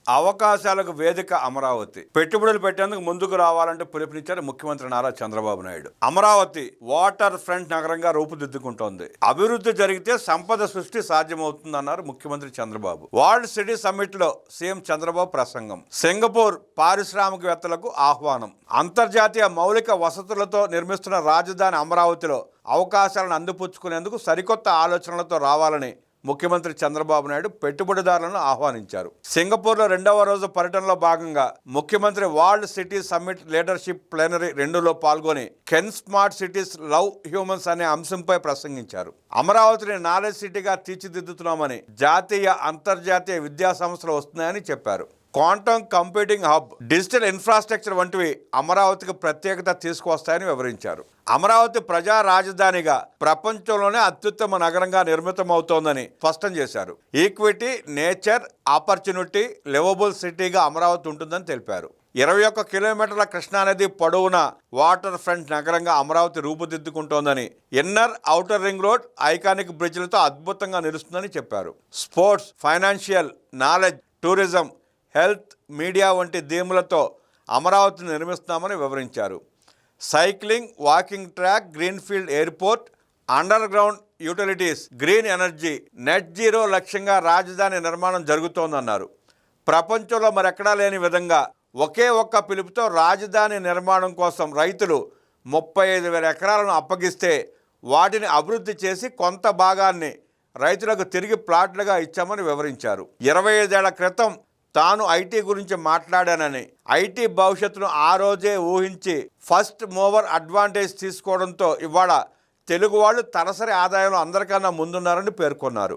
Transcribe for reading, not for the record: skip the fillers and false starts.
అవకాశాలకు వేదిక అమరావతి. పెట్టుబడులు పెట్టేందుకు ముందుకు రావాలంటూ పిలుపునిచ్చారు ముఖ్యమంత్రి నారా చంద్రబాబు నాయుడు. అమరావతి వాటర్ ఫ్రంట్ నగరంగా రూపుదిద్దుకుంటోంది. అభివృద్ధి జరిగితే సంపద సృష్టి సాధ్యమవుతుందన్నారు ముఖ్యమంత్రి చంద్రబాబు. వరల్డ్ సిటీ సమ్మిట్ లో సీఎం చంద్రబాబు ప్రసంగం. సింగపూర్ పారిశ్రామికవేత్తలకు ఆహ్వానం. అంతర్జాతీయ మౌలిక వసతులతో నిర్మిస్తున్న రాజధాని అమరావతిలో అవకాశాలను అందిపుచ్చుకునేందుకు సరికొత్త ఆలోచనలతో రావాలని ముఖ్యమంత్రి చంద్రబాబు నాయుడు పెట్టుబడిదారులను ఆహ్వానించారు. సింగపూర్లో 2వ రోజు పర్యటనలో భాగంగా ముఖ్యమంత్రి world city summit leadership plenary 2లో పాల్గొని can smart cities love humans అనే అంశంపై ప్రసంగించారు. అమరావతిని నాలెడ్జ్ సిటీగా తీర్చిదిద్దుతున్నామని, జాతీయ అంతర్జాతీయ విద్యా సంస్థలు వస్తున్నాయని చెప్పారు. Quantum computing hub, digital infrastructure వంటివి అమరావతికి ప్రత్యేకత తీసుకువస్తాయని వివరించారు. అమరావతి ప్రజా రాజధానిగా ప్రపంచంలోనే అత్యుత్తమ నగరంగా నిర్మితమవుతోందని స్పష్టం చేశారు. ఈక్విటీ, నేచర్, ఆపర్చునిటీ, లివబుల్ సిటీగా అమరావతి ఉంటుందని తెలిపారు. 21 కిలోమీటర్ల కృష్ణానది పొడవున వాటర్ ఫ్రంట్ నగరంగా అమరావతి రూపుదిద్దుకుంటోందని, inner, outer ring road, iconic బ్రిడ్జ్లతో అద్భుతంగా నిలుస్తుందని చెప్పారు. Sports, financial, knowledge, tourism, health, media వంటి థీములతో అమరావతిని నిర్మిస్తున్నామని వివరించారు. Cycling, walking track, greenfield airport, underground utilities, green energy, net zero లక్ష్యంగా రాజధాని నిర్మాణం జరుగుతోందన్నారు. ప్రపంచంలో మరెక్కడా లేని విధంగా ఒకే ఒక్క పిలుపుతో రాజధాని నిర్మాణం కోసం రైతులు 35,000 ఎకరాలను అప్పగిస్తే వాటిని అభివృద్ధి చేసి కొంత భాగాన్ని రైతులకు తిరిగి ప్లాట్లుగా ఇచ్చామని వివరించారు. 25 ఏళ్ల క్రితం తాను ఐటీ గురించి మాట్లాడానని, ఐటీ భవిష్యత్తును ఆ రోజే ఊహించి ఫస్ట్ మూవర్ అడ్వాంటేజ్ తీసుకోవడంతో ఇవాళ తెలుగు వాళ్ళు తలసరి ఆదాయంలో అందరికన్నా ముందున్నారని పేర్కొన్నారు.